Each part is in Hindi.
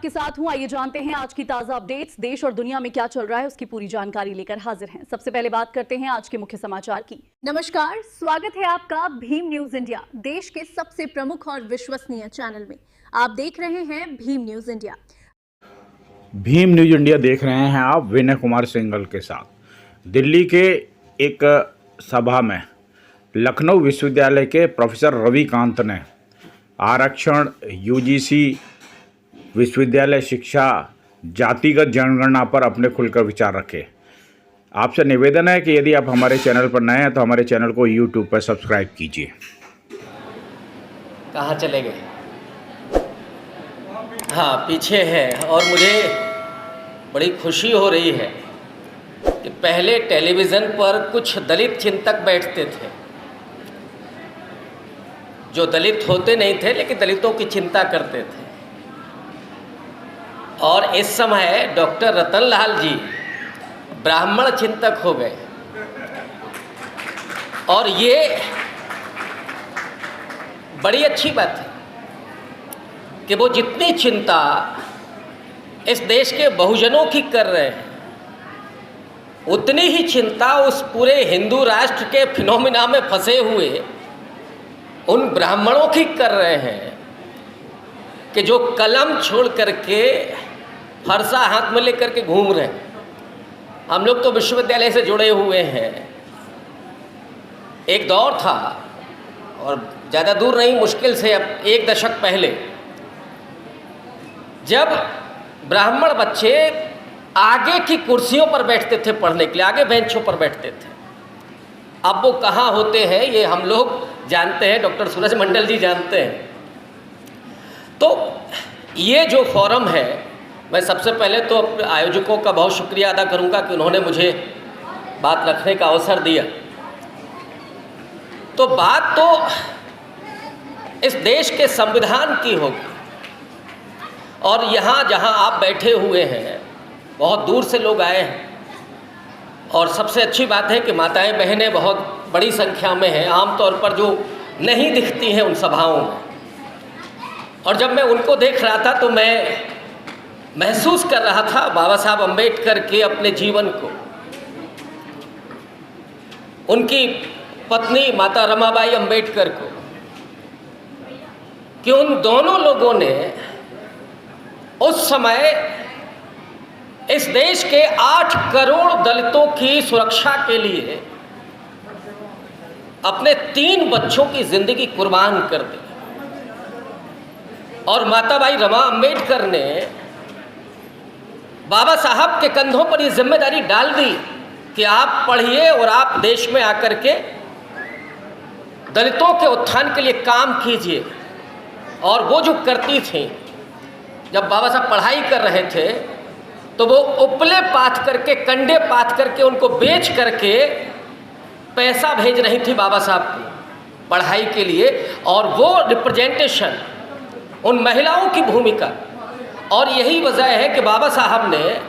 आपके साथ हूं। आइए जानते हैं आज की ताजा अपडेट्स। देश और दुनिया में क्या चल रहा है उसकी पूरी जानकारी लेकर हाजिर हैं। सबसे पहले बात करते हैं आज के मुख्य समाचार की। नमस्कार, स्वागत है आपका भीम न्यूज इंडिया, देश के सबसे प्रमुख और विश्वसनीय चैनल में। आप देख रहे हैं Bhim news India. Bhim news India देख रहे हैं आप विनय कुमार सिंघल के साथ। दिल्ली के एक सभा में लखनऊ विश्वविद्यालय के प्रोफेसर रविकांत ने आरक्षण, यूजीसी, विश्वविद्यालय शिक्षा, जातिगत जनगणना पर अपने खुलकर विचार रखे। आपसे निवेदन है कि यदि आप हमारे चैनल पर नए हैं तो हमारे चैनल को यूट्यूब पर सब्सक्राइब कीजिए। कहाँ चले गए? हाँ, पीछे है। और मुझे बड़ी खुशी हो रही है कि पहले टेलीविज़न पर कुछ दलित चिंतक बैठते थे जो दलित होते नहीं थे लेकिन दलितों की चिंता करते थे। और इस समय डॉक्टर रतनलाल जी ब्राह्मण चिंतक हो गए। और ये बड़ी अच्छी बात है कि वो जितनी चिंता इस देश के बहुजनों की कर रहे हैं उतनी ही चिंता उस पूरे हिंदू राष्ट्र के फिनोमिना में फंसे हुए उन ब्राह्मणों की कर रहे हैं कि जो कलम छोड़ करके फरसा हाथ में लेकर के घूम रहे हैं। हम लोग तो विश्वविद्यालय से जुड़े हुए हैं। एक दौर था, और ज़्यादा दूर नहीं, मुश्किल से अब 1 दशक पहले, जब ब्राह्मण बच्चे आगे की कुर्सियों पर बैठते थे पढ़ने के लिए, आगे बेंचों पर बैठते थे। अब वो कहाँ होते हैं ये हम लोग जानते हैं, डॉक्टर सूरज मंडल जी जानते हैं। तो ये जो फोरम है, मैं सबसे पहले तो आयोजकों का बहुत शुक्रिया अदा करूंगा कि उन्होंने मुझे बात रखने का अवसर दिया। तो बात तो इस देश के संविधान की होगी। और यहाँ जहाँ आप बैठे हुए हैं बहुत दूर से लोग आए हैं, और सबसे अच्छी बात है कि माताएं बहनें बहुत बड़ी संख्या में हैं, आमतौर पर जो नहीं दिखती हैं उन सभाओं में। और जब मैं उनको देख रहा था तो मैं महसूस कर रहा था बाबा साहब अम्बेडकर के अपने जीवन को, उनकी पत्नी माता रमाबाई अम्बेडकर को, कि उन दोनों लोगों ने उस समय इस देश के 8 करोड़ दलितों की सुरक्षा के लिए अपने 3 बच्चों की जिंदगी कुर्बान कर दी। और माताबाई रमा अम्बेडकर ने बाबा साहब के कंधों पर ये जिम्मेदारी डाल दी कि आप पढ़िए और आप देश में आकर के दलितों के उत्थान के लिए काम कीजिए। और वो जो करती थी, जब बाबा साहब पढ़ाई कर रहे थे तो वो उपले पाथ करके, कंडे पाथ करके, उनको बेच करके पैसा भेज रही थी बाबा साहब की पढ़ाई के लिए। और वो रिप्रेजेंटेशन, उन महिलाओं की भूमिका, और यही वजह है कि बाबा साहब ने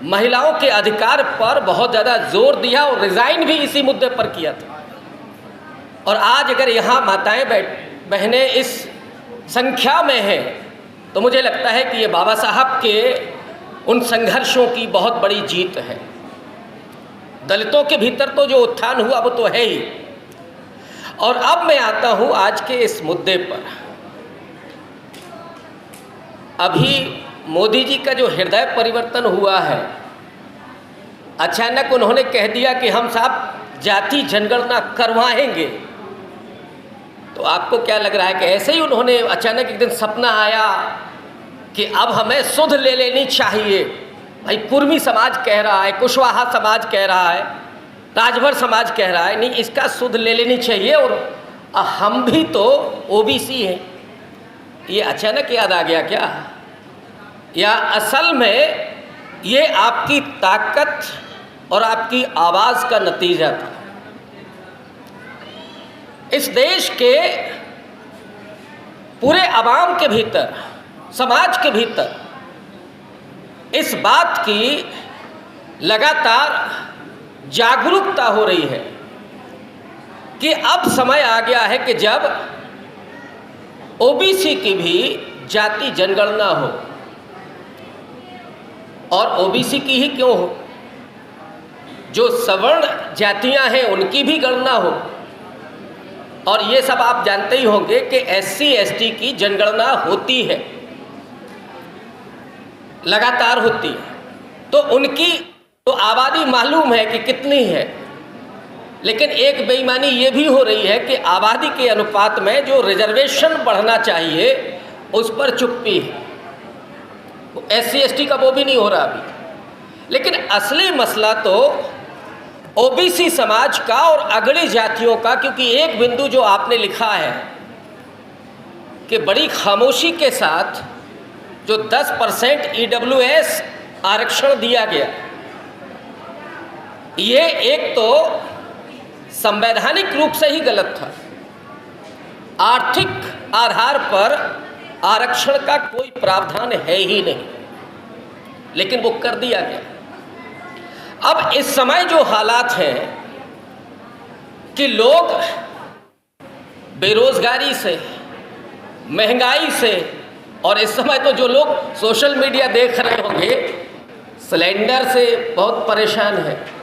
महिलाओं के अधिकार पर बहुत ज़्यादा जोर दिया और रिज़ाइन भी इसी मुद्दे पर किया था। और आज अगर यहाँ माताएं बहनें इस संख्या में हैं तो मुझे लगता है कि ये बाबा साहब के उन संघर्षों की बहुत बड़ी जीत है। दलितों के भीतर तो जो उत्थान हुआ वो तो है ही। और अब मैं आता हूँ आज के इस मुद्दे पर। अभी मोदी जी का जो हृदय परिवर्तन हुआ है, अचानक उन्होंने कह दिया कि हम साहब जाति जनगणना करवाएंगे। तो आपको क्या लग रहा है कि ऐसे ही उन्होंने अचानक एक दिन सपना आया कि अब हमें सुध ले लेनी चाहिए? भाई कुर्मी समाज कह रहा है, कुशवाहा समाज कह रहा है, राजभर समाज कह रहा है, नहीं इसका सुध ले लेनी चाहिए, और हम भी तो ओबीसी हैं। ये अचानक याद आ गया क्या, या असल में ये आपकी ताकत और आपकी आवाज़ का नतीजा था? इस देश के पूरे आवाम के भीतर, समाज के भीतर इस बात की लगातार जागरूकता हो रही है कि अब समय आ गया है कि जब ओबीसी की भी जाति जनगणना हो। और ओबीसी की ही क्यों हो, जो सवर्ण जातियां हैं उनकी भी गणना हो। और ये सब आप जानते ही होंगे कि SC ST की जनगणना होती है, लगातार होती है, तो उनकी तो आबादी मालूम है कि कितनी है। लेकिन एक बेईमानी ये भी हो रही है कि आबादी के अनुपात में जो रिजर्वेशन बढ़ना चाहिए उस पर चुप्पी है। SC ST का वो भी नहीं हो रहा अभी। लेकिन असली मसला तो OBC समाज का और अगड़ी जातियों का, क्योंकि एक बिंदु जो आपने लिखा है कि बड़ी खामोशी के साथ जो 10% EWS आरक्षण दिया गया, ये एक तो संवैधानिक रूप से ही गलत था। आर्थिक आधार पर आरक्षण का कोई प्रावधान है ही नहीं, लेकिन वो कर दिया गया। अब इस समय जो हालात हैं कि लोग बेरोजगारी से, महंगाई से, और इस समय तो जो लोग सोशल मीडिया देख रहे होंगे सिलेंडर से बहुत परेशान है।